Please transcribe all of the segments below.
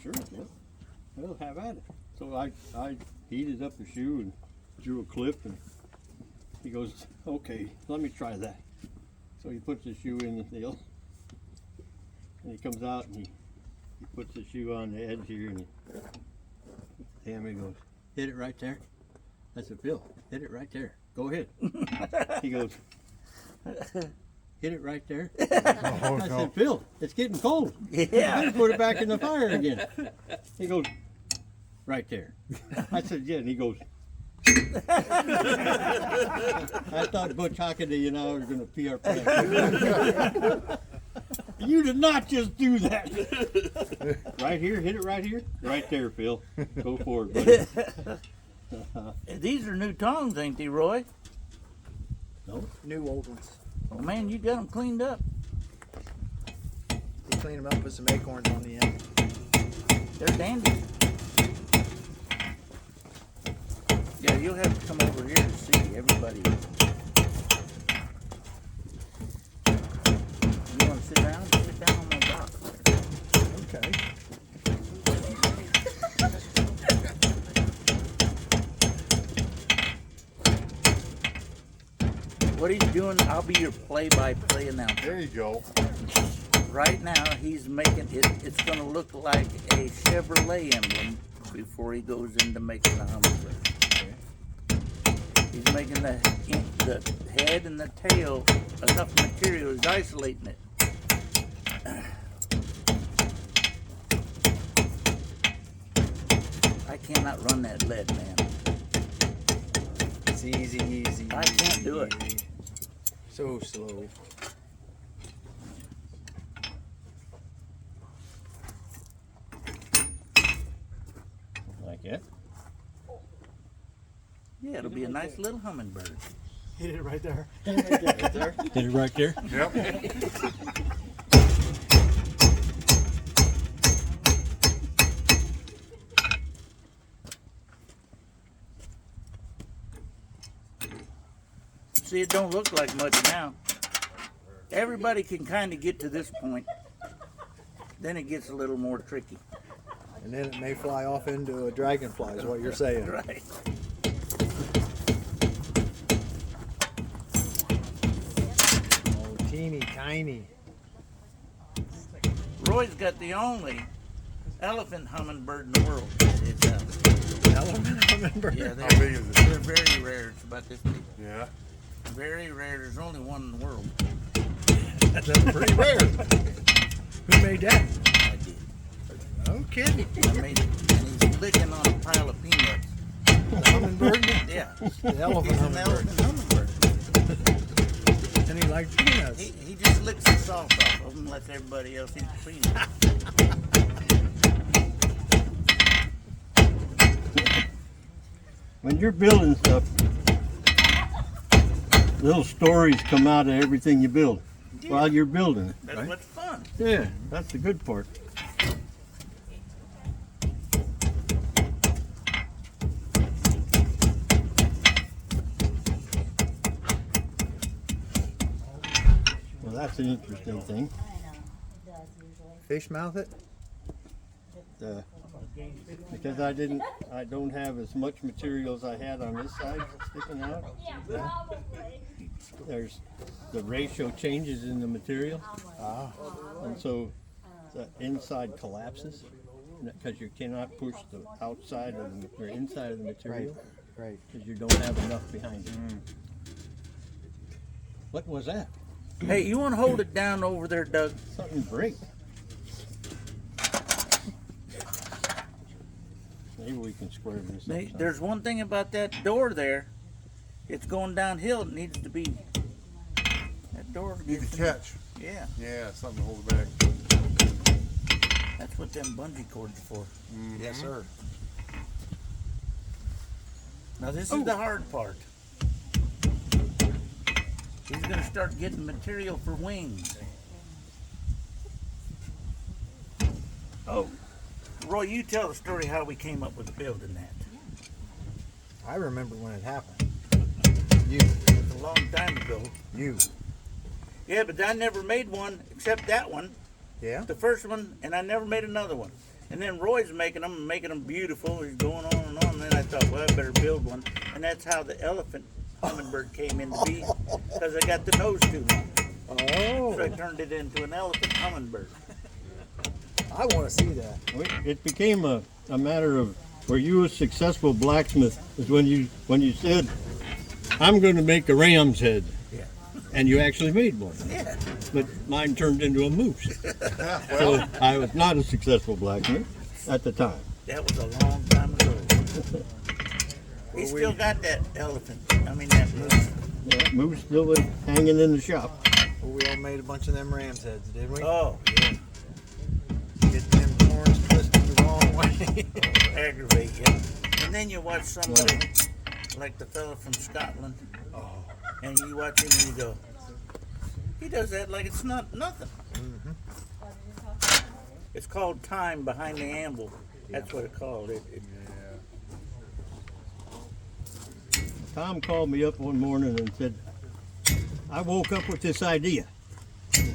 Sure, yeah. Well, have at it. So I heated up the shoe and drew a clip, and he goes, okay, let me try that. So he puts the shoe in the deal, and he comes out and he puts the shoe on the edge here, and he goes, hit it right there. I said, Phil, hit it right there. Go ahead. He goes, hit it right there. I said, Phil, it's getting cold. Yeah. I put it back in the fire again. He goes, right there. I said, yeah, and he goes. I thought Butch Hockaday and I were going to pee our pants. You did not just do that. Right here, hit it right here. Right there, Phil. Go for it, buddy. These are new tongs, ain't they, Roy? No. New old ones. Oh man, you got them cleaned up. You clean them up with some acorns on the end. They're dandy. Yeah, you'll have to come over here to see everybody. You want to sit down? Sit down on my box. Okay. What he's doing, I'll be your play-by-play announcer. There you go. Right now, he's making it. It's going to look like a Chevrolet emblem before he goes into making the hummingbird. He's making the head and the tail enough material. He's isolating it. I cannot run that lead, man. It's easy. I can't do it. easy. So slow. Like it? Yeah, it'll be a nice little hummingbird. Hit it right there. Right there? Hit it right there? Yep. See, it don't look like much now. Everybody can kind of get to this point. Then it gets a little more tricky. And then it may fly off into a dragonfly is what you're saying. Right. Oh, teeny tiny. Roy's got the only elephant hummingbird in the world. It's Elephant hummingbird. yeah, How they're, big is it? they're very rare. It's about this big. Yeah. Very rare. There's only one in the world. That's pretty rare. Who made that? I did. No kidding. I made it. And he's licking on a pile of peanuts. The hummingbird? Yeah. The elephant He's an hummingbird. elephant hummingbird. And he likes peanuts. He just licks the salt off of them and lets everybody else eat the peanuts. When you're building stuff, little stories come out of everything you build while you're building it, That's right? what's fun. Yeah, that's the good part. Well, that's an interesting thing. Fish mouth it? Uh, because I don't have as much material as I had on this side sticking out. There's the ratio changes in the material, and so the inside collapses because you cannot push the outside of the or inside of the material Right. because you don't have enough behind it. What was that? Hey, you want to hold it down over there, Doug? Something break. Maybe we can square this up. some. There's one thing about that door there. It's going downhill. It needs to be. That door. Need needs to to- catch. Yeah, Yeah, something to hold it back. that's what them bungee cords are for. Yes, sir. Now this is the hard part. He's gonna start getting material for wings. Oh, Roy, you tell the story how we came up with building that. I remember when it happened. You. It's a long time ago. You. Yeah, but I never made one except that one, Yeah? the first one, and I never made another one. And then Roy's making them beautiful. He's going on and on. And then I thought, well, I better build one. And that's how the elephant hummingbird came into being, because I got the nose too long. Oh, So I turned it into an elephant hummingbird. I want to see that. It became a matter of were you a successful blacksmith is when you said, I'm going to make a ram's head. Yeah. And you actually made one. Yeah. But mine turned into a moose. So I was not a successful blacksmith at the time. That was a long time ago. He still got that elephant. I mean, that moose. Yeah, moose still was hanging in the shop. Well, we all made a bunch of them ram's heads, didn't we? Oh, yeah. Get them horns twisted the wrong way. Aggravate you. And then you watch somebody like the fella from Scotland, and you watch him and you go, he does that like it's not nothing. It's called time behind the anvil. That's what it's called. Tom called me up one morning and said, I woke up with this idea,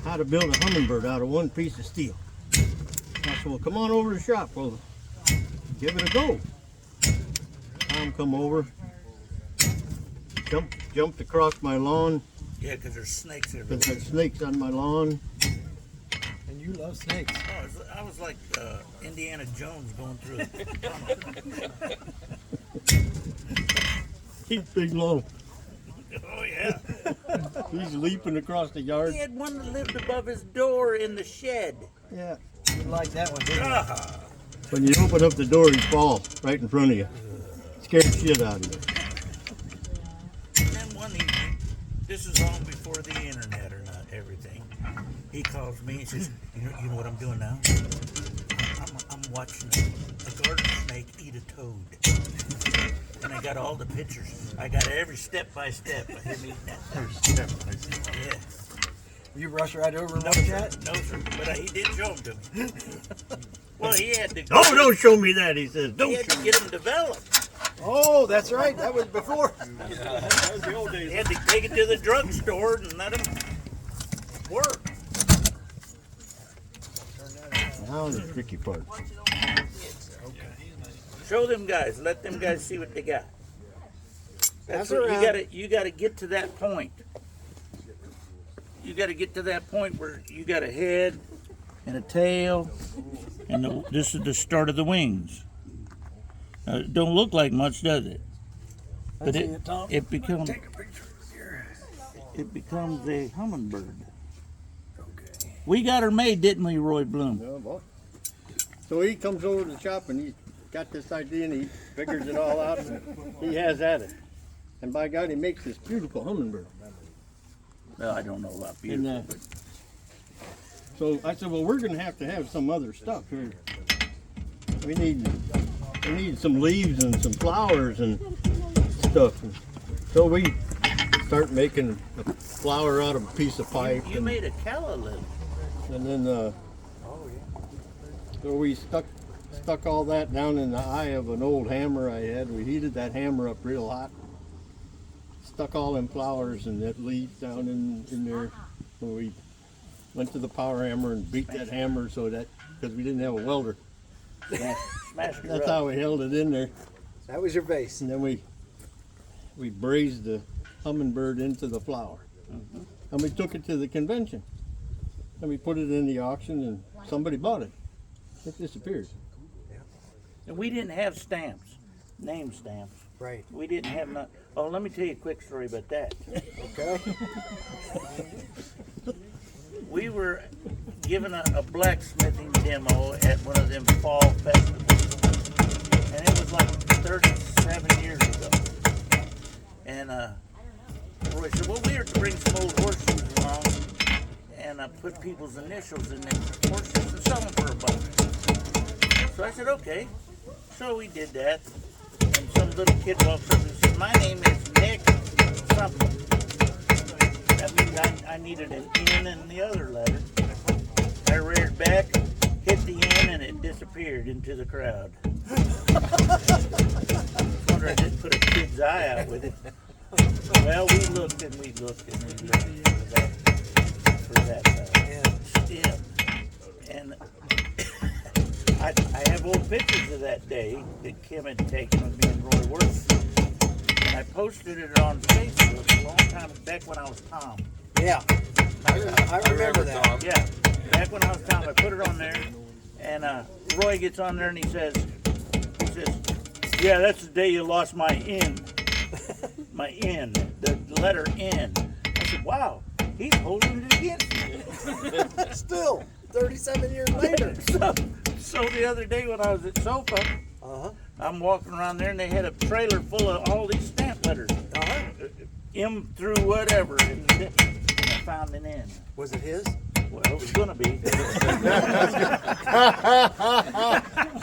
how to build a hummingbird out of one piece of steel. I said, well, come on over to the shop. We'll give it a go. Tom come over, jumped across my lawn, Yeah, because there's snakes because everywhere. there's snakes on my lawn. And you love snakes. Oh, I was like Indiana Jones going through it. He's big long. Oh, yeah. He's leaping across the yard. He had one that lived above his door in the shed. Yeah. You like that one, didn't you? Ah. When you open up the door, he falls right in front of you. Scared the shit out of you. And then one evening, this is long before the internet or not everything. He calls me and says, you know what I'm doing now? I'm watching a garden snake eat a toad. And I got all the pictures. I got every step by step of him eating that toad. Yeah. You rush right over and No, watch sir. that? No, sir. But he did show them to me. Well, he had to. Oh, don't show me that, he says. Don't He had show to me. get them developed. Oh, that's right. That was before. That was the old days. He had to take it to the drugstore and let them work. Now the tricky part. Show them guys. Let them guys see what they got. That's Pass what around. you gotta get to that point. You gotta get to that point where you got a head and a tail, and this is the start of the wings. It don't look like much, does it? But it becomes a hummingbird. We got her made, didn't we, Roy Bloom? Yeah, boy. So he comes over to the shop and he's got this idea and he figures it all out and he has at it. And by God, he makes this beautiful hummingbird. Well, I don't know about And, beautiful. so I said, well, we're going to have some other stuff here. We need some leaves and some flowers and stuff. And so we start making a flower out of a piece of pipe. You made a calla lily. And then, so we stuck all that down in the eye of an old hammer I had. We heated that hammer up real hot. Stuck all them flowers and that leaves down in there. So we went to the power hammer and beat that hammer so that, because we didn't have a welder. Smash it That's up. how we held it in there. That was your base. And then we braised the hummingbird into the flower. And we took it to the convention. And we put it in the auction and somebody bought it. It disappeared. And we didn't have stamps, name stamps. Right. We didn't have none. Oh, let me tell you a quick story about that. Okay. We were given a blacksmithing demo at one of them fall festivals. And it was like 37 years ago. And Roy said, well, we are to bring some old horseshoes along and put people's initials in them horseshoes and sell them for $1. So I said, okay. So we did that. And some little kid walks up and says, my name is Nick something. That means I needed an N in the other letter. I reared back, hit the N, and it disappeared into the crowd. I wonder I didn't put a kid's eye out with it. Well, we looked and we looked and we looked for that stem. And I I have old pictures of that day that Kim had taken with me and Roy Worth. And I posted it on Facebook a long time back when I was Tom. Yeah. I remember that. Tom. Yeah, back when I was Tom, I put it on there, and Roy gets on there and he says, yeah, that's the day you lost my N. My N, the letter N. I said, wow, he's holding it against me. Still, 37 years later. So the other day when I was at Sofa, I'm walking around there and they had a trailer full of all these stamp letters. M through whatever, and I found an N. Was it his? Well, it was gonna be.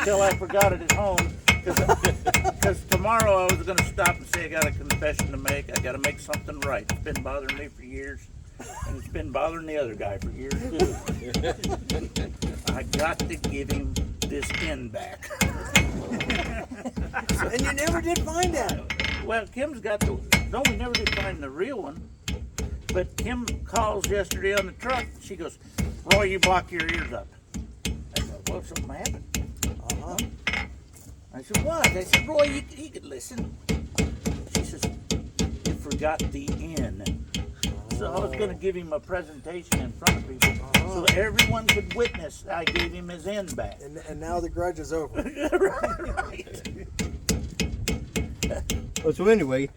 Until I forgot it at home. Because tomorrow I was gonna stop and say I got a confession to make. I gotta make something right. It's been bothering me for years. And it's been bothering the other guy for years too. I got to give him this N back. And you never did find that. Well, Kim's got the. No, we never did find the real one. But Kim calls yesterday on the truck. She goes, Roy, you block your ears up. I said, well, something happened. I said, what? I said, Roy, you could listen. She says, you forgot the N. So I was going to give him a presentation in front of people so everyone could witness I gave him his N back. And now the grudge is over. Right. Well, so anyway,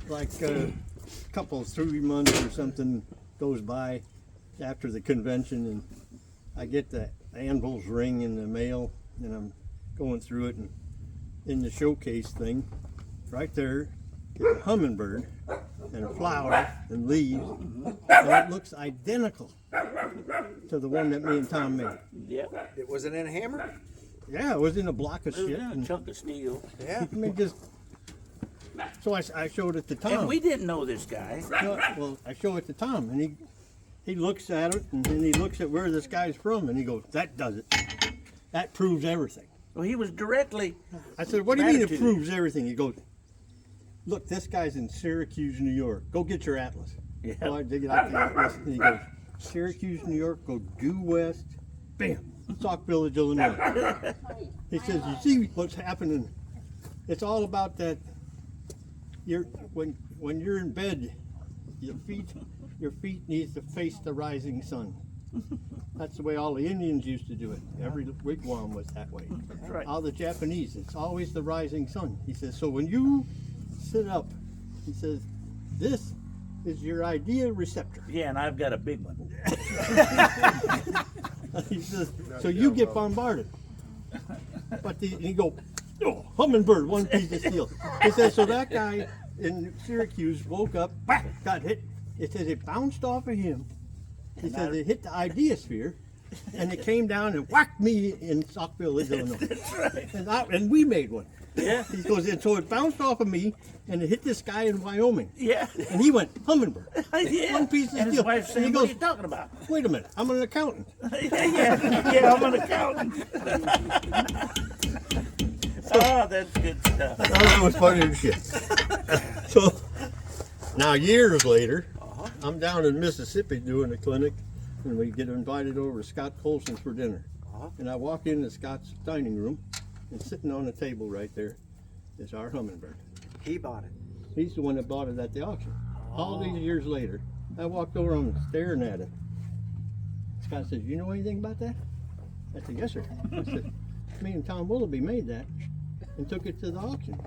like a couple, 3 months or something goes by after the convention, and I get the Anvil's ring in the mail, and I'm going through it, and in the showcase thing, right there is a hummingbird and a flower and leaves, and it looks identical to the one that me and Tom made. Yep. It was it in a hammer? Yeah, it was in a block of It was shit. in a And chunk of steel. Yeah. I mean, just so I showed it to Tom. And we didn't know this guy. No, well, I show it to Tom, and he looks at it, and then he looks at where this guy's from, and he goes, "That does it. That proves everything." Well, he was directly. I said, "What do you mean it Gratitude. proves everything?" He goes, "Look, this guy's in Syracuse, New York. Go get your atlas." Yeah. So I dig it out the atlas, and he goes, "Syracuse, New York. Go due west. Bam, Sauk Village, Illinois." He says, "You see what's happening? It's all about that. When you're in bed, your feet needs to face the rising sun. That's the way all the Indians used to do it. Every wigwam was that way. That's right. All the Japanese, it's always the rising sun." He says, "So when you sit up," he says, "this is your idea receptor." Yeah, and I've got a big one. He says, "So you get bombarded." But he go, "Oh, hummingbird, one piece of steel." He says, "So that guy in Syracuse woke up, whack, got hit." It says it bounced off of him. He says it hit the idiosphere, and it came down and whacked me in Sauk Village, Illinois. That's right. And we made one. Yeah. He goes, "And so it bounced off of me, and it hit this guy in Wyoming." Yeah. And he went, "Hummingbird, Yeah. one piece of And his steel." wife And said, he "What are goes, you talking about?" "Wait a minute, I'm an accountant." Yeah, I'm an accountant. Oh, that's good stuff. That was funny as shit. So now years later, I'm down in Mississippi doing a clinic, and we get invited over to Scott Colson's for dinner. And I walk into Scott's dining room, and sitting on the table right there is our hummingbird. He bought it. He's the one that bought it at the auction. All these years later, I walked over and I'm staring at it. Scott says, "You know anything about that?" I said, "Yes, sir." I said, "Me and Tom Willoughby made that and took it to the auction."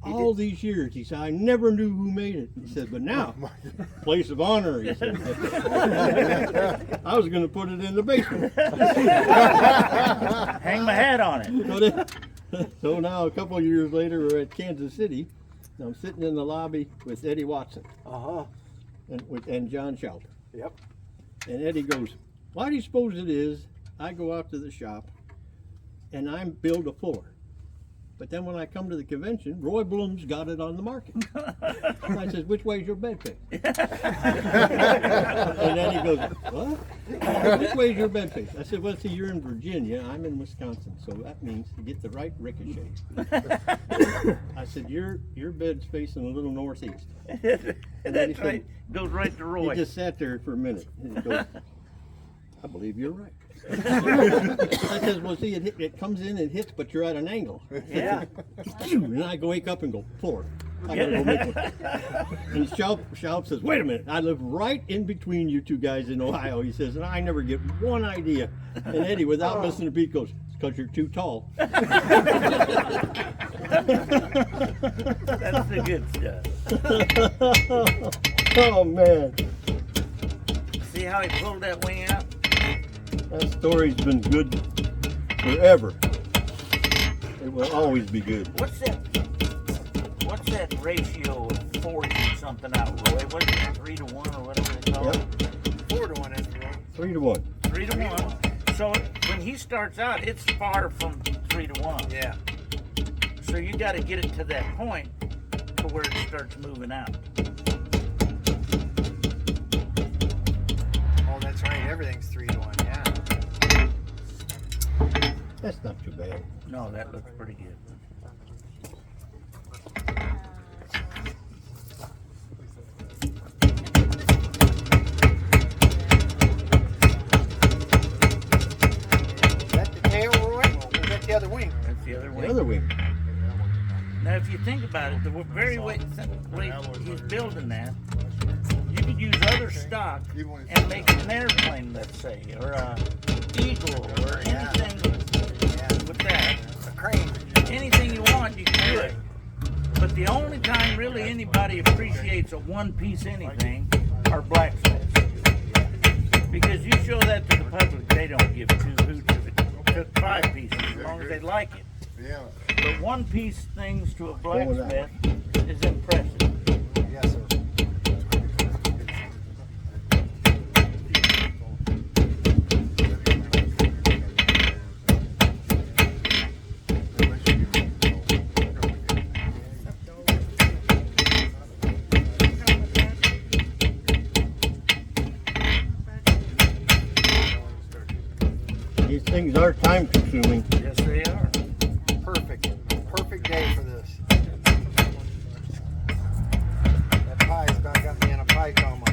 All these years, he said, "I never knew who made it." He said, "But now, place of honor," he said. "I was going to put it in the basement." Hang my hat on it. So now, a couple of years later, we're at Kansas City. And I'm sitting in the lobby with Eddie Watson and John Shelter. Yep. And Eddie goes, "Why do you suppose it is I go out to the shop and I build a floor, but then when I come to the convention, Roy Bloom's got it on the market?" And I says, "Which way's your bed face?" And then he goes, "What? Which way's your bed face?" I said, "Well, see, you're in Virginia, I'm in Wisconsin, so that means to get the right ricochet." I said, your bed's facing a little northeast." And then he That's right. said, Goes right to Roy. he just sat there for a minute, and he goes, "I believe you're right." I says, well, see, it comes in and hits, but you're at an angle. Yeah. And I go wake up and go, floor. I gotta go make one. And Schaub says, wait a minute, I live right in between you two guys in Ohio. He says, and I never get one idea. And Eddie, without missing a beat, goes, it's because you're too tall. That's the good stuff. Oh, man. See how he pulled that wing out? That story's been good forever. It will always be good. What's that ratio of 40 something out, Roy? What is it, 3 to 1 or whatever they call it? 4 to 1, isn't it? 3 to 1. 3 to 1. So when he starts out, it's far from 3 to 1. Yeah. So you got to get it to that point to where it starts moving out. Oh, that's right. Everything's 3 to 1. Yeah. That's not too bad. No, that looks pretty good. Is that the tail, Roy? Or is that the other wing? That's the other The way. other wing. Now, if you think about it, the very way he's building that, you could use other stock and make an airplane, let's say, or a eagle, or anything with that. A crane. Anything you want, you can do it. But the only time really anybody appreciates a one-piece anything are blacksmiths. Because you show that to the public, they don't give two hoots if it took 5 pieces, as long as they like it. Yeah. But one-piece things to a blacksmith is impressive. Yes, sir. These things are time consuming. Yes, they are. Perfect. Perfect day for this. That pie's about got me in a pie coma.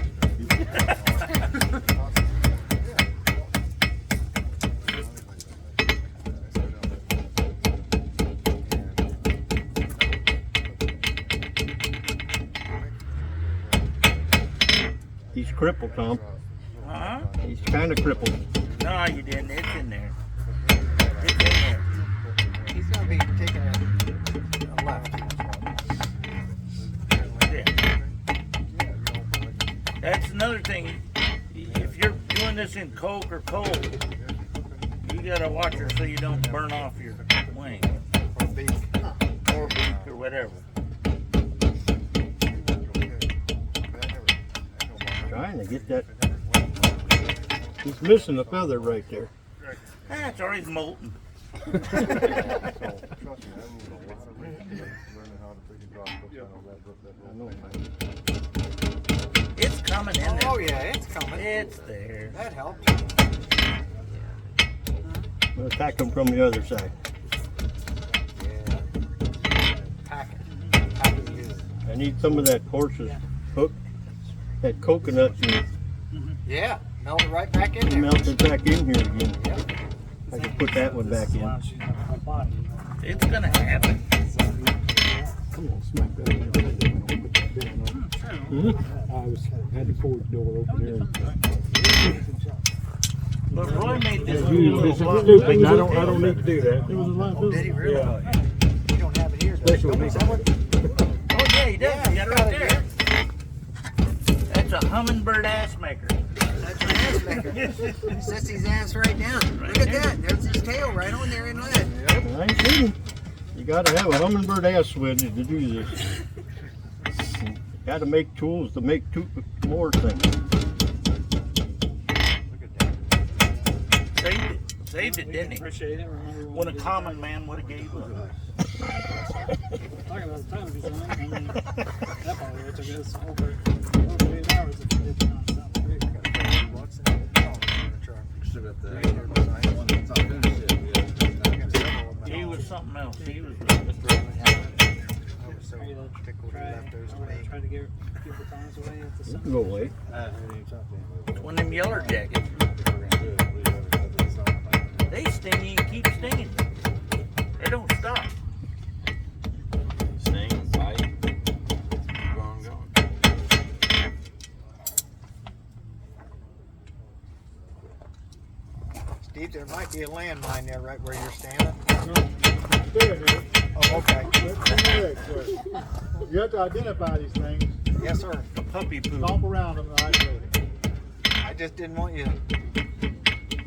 He's crippled, Tom. Huh? He's kind of crippled. No, you didn't. It's in there. It's in there. He's going to be taking a left. Yeah. That's another thing. If you're doing this in coke or cold, you gotta watch her so you don't burn off your wing Or beak. or beak or whatever. Trying to get that. He's missing a feather right there. That's already molten. I know, man. It's coming in there. Oh, yeah, it's coming. It's there. That helped. We'll attack him from the other side. Yeah. Pack it. Pack it good. I need some of that horse's hook, that coconut, and Yeah. Melt it right back in there. melt it back in here again. Yep. I can put that one back in. It's gonna happen. Come on, smack that in. I had the forward door open here. But Roy made this You little this is block. stupid. I don't need to do that. It was a lot Oh, did he really? Yeah. You don't have it here, though. Special Is that what? Oh yeah, he does. Yeah, He got it got right it there. That's a hummingbird ass maker. That's an ass maker. Sets his ass right down. Look at that. There's his tail right on there in lead. I ain't kidding. You gotta have a hummingbird ass switch to do this. Gotta make tools to make more things. Look at that. Saved it, didn't he? Appreciate it. When a common man would have gave up. Talking about the time he's on, I mean, that probably would have took us over 8 hours if we did not stop the rig. He was something else. He was I was so Try to tickled he left those to me. try to give the times away at the You sun. can go away. one of them yeller jackets. they sting you and keep stinging you. They don't stop. Sting, bite. Keep on going. Steve, there might be a landmine there right where you're standing. There it is. Oh, okay. You have to identify these things, Yes, sir. A puppy poo. stomp around them, and isolate them. I just didn't want you to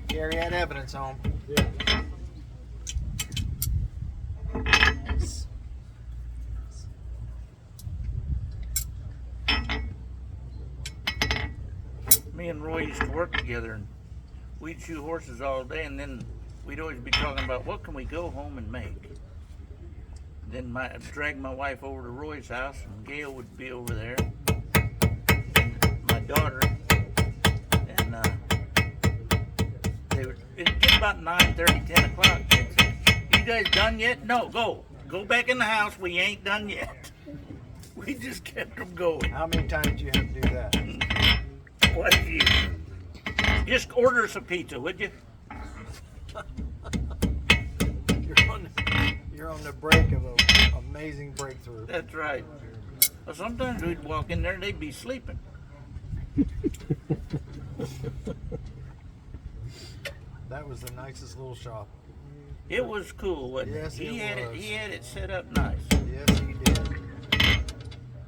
carry that evidence home. Yeah. Me and Roy used to work together, and we'd shoot horses all day, and then we'd always be talking about what can we go home and make. Then I'd drag my wife over to Roy's house, and Gail would be over there, and my daughter, and they would it'd get about 9:30, 10 o'clock. They'd say, "You guys done yet?" "No, go back in the house. We ain't done yet." We just kept them going. How many times do you have to do that? What if you just order some pizza, would you? You're on the break of an amazing breakthrough. That's right. Well, sometimes we'd walk in there and they'd be sleeping. That was the nicest little shop. It was cool, wasn't Yes, it? it was. He had it set up nice. Yes, he did.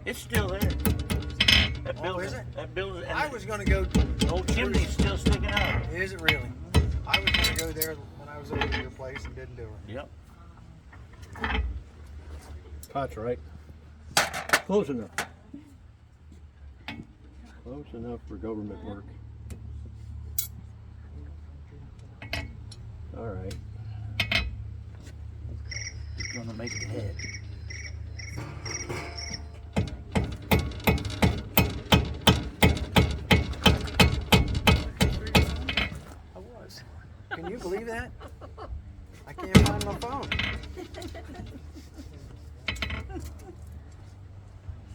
It's still there. That Oh, building, is it? That building, and I was going to go. the old chimney's still sticking out. Is it really? I was going to go there when I was over at your place and didn't do it. Yep. Pot's right. Close enough. Close enough for government work. All right. He's gonna make the head. I was. Can you believe that? I can't find my phone.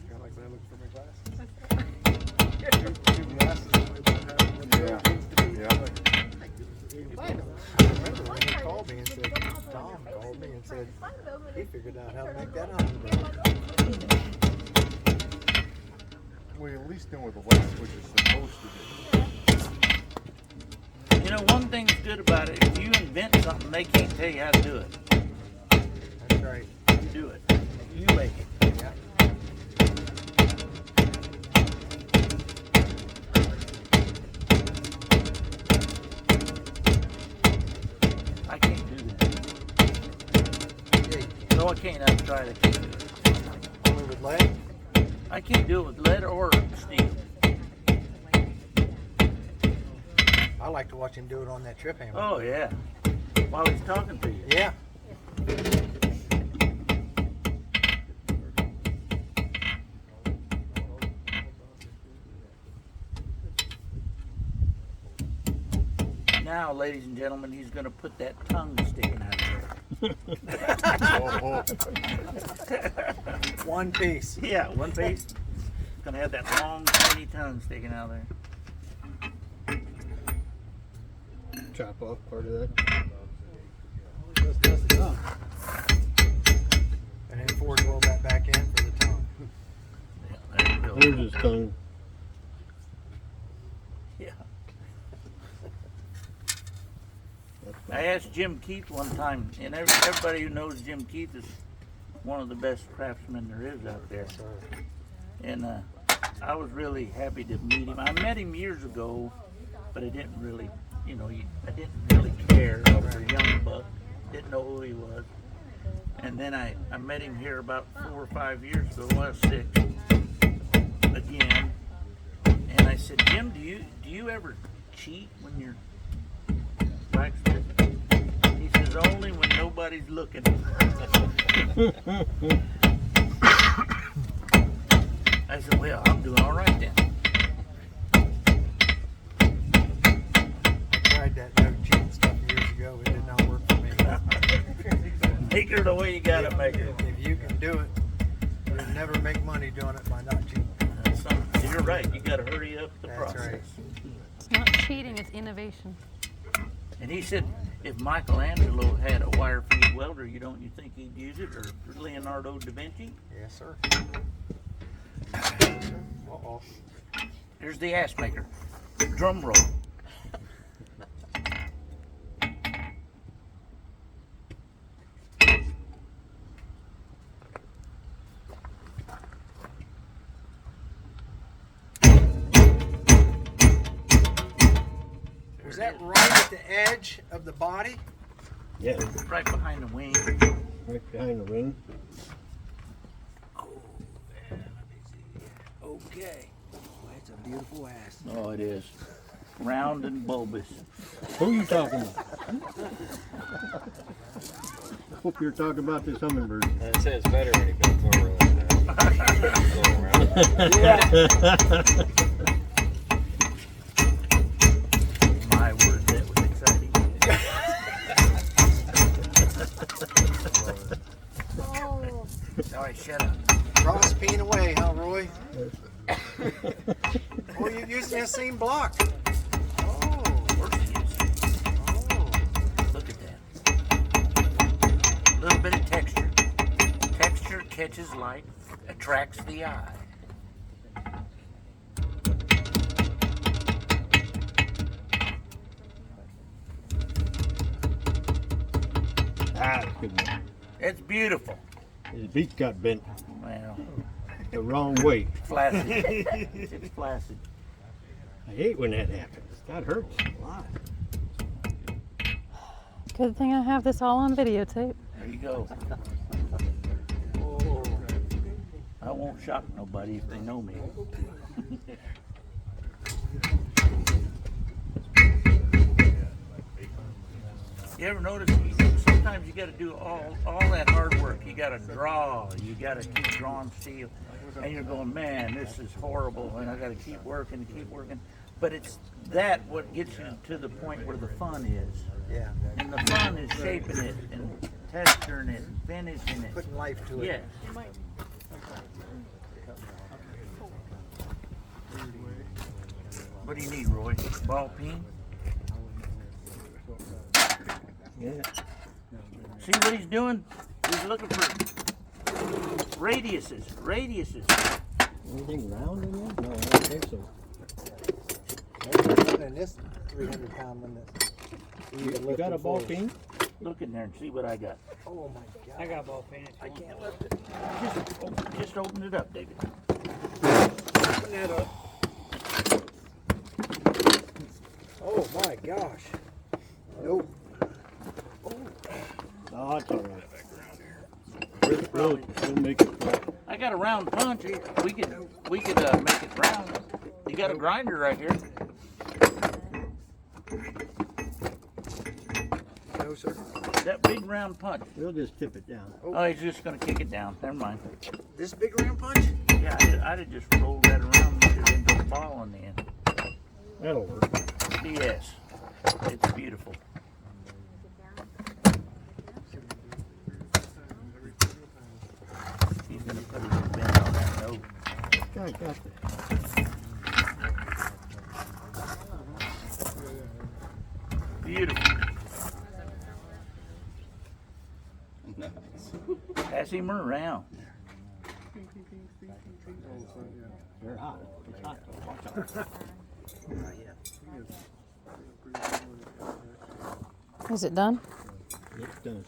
Kinda like when I look for my glasses. Yeah. I remember when he called me and said, Tom called me and said he figured out how to make that on. We at least know what the light switch is supposed to do. You know, one thing's good about it. If you invent something, they can't tell you how to do it. That's right. You do it. You make it. Yeah. I can't do that. Yeah, you can. No, I can't. I've tried. I can't do it. Only with lead? I can't do it with lead or steel. I like to watch him do it on that trip hammer. Oh yeah. While he's talking to you. Yeah. Now, ladies and gentlemen, he's going to put that tongue sticking out there. One piece. Yeah, one piece. Going to have that long, skinny tongue sticking out there. Chop off part of that. Just the tongue. And then forward roll that back in for the tongue. Yeah, there you go. There's his tongue. Yeah. I asked Jim Keith one time, and everybody who knows Jim Keith is one of the best craftsmen there is out there. And I was really happy to meet him. I met him years ago, but I didn't really, I didn't really care. I was a young buck, didn't know who he was. And then I met him here about 4 or 5 years ago. I was sick again, and I said, Jim, do you ever cheat when you're blacksmith? He says, only when nobody's looking. I said, well, I'm doing all right then. I tried that no cheating stuff years ago. It did not work for me. Make her the way you gotta make her. If you can do it, you'll never make money doing it by not cheating. You're right. You gotta hurry up the That's process. right. It's not cheating, it's innovation. And he said, If Michelangelo had a wire feed welder, you think he'd use it, or Leonardo da Vinci? Yes, sir. Uh-oh. Here's the ass maker. Drum roll. Was that right at the edge of the body? Yeah, Right behind the wing. right behind the wing. Oh, yeah, let me see. Okay. Well, it's a beautiful ass. Oh, it is. Round and bulbous. Who are you talking about? Hope you're talking about this hummingbird. It says better when he bends over like that. My word, that was exciting. All right, shut up. Cross peeing away, huh, Roy? Oh, you're using that same block. Oh, Of course it is. oh. Look at that. A little bit of texture. Texture catches light, attracts the eye. Ah, good one. It's beautiful. His beak got bent Well, the wrong way. flaccid. It's flaccid. I hate when that happens. That hurts a lot. Good thing I have this all on videotape. There you go. I won't shock nobody if they know me. You ever notice sometimes you got to do all that hard work. You got to draw. You got to keep drawing steel, and you're going, man, this is horrible, and I got to keep working and keep working. But it's that what gets you to the point where the fun is, Yeah. and the fun is shaping it and texturing it and finishing it. Putting life to it. Yes. What do you need, Roy? Ball peen? Yeah. See what he's doing? He's looking for radiuses. Anything round in there? No, I don't think so. And this 300-pound limit. You got a ball peen? Look in there and see what I got. Oh my God. I got ball paint. I can't lift it. Just open it up, David. Open that up. Oh my gosh. Nope. Oh, it's all right. We'll make it flat. I got a round punch. We could make it round. You got a grinder right here. No, sir. That big round punch. We'll just tip it down. Oh, he's just gonna kick it down. Never mind. This big round punch? Yeah, I'd have just rolled that around and made it into a ball in the end. That'll work. Yes, it's beautiful. He's gonna put his bend on that note. I got that. Beautiful. Pass him around. They're hot. It's hot. Watch out. Is it done? It's done.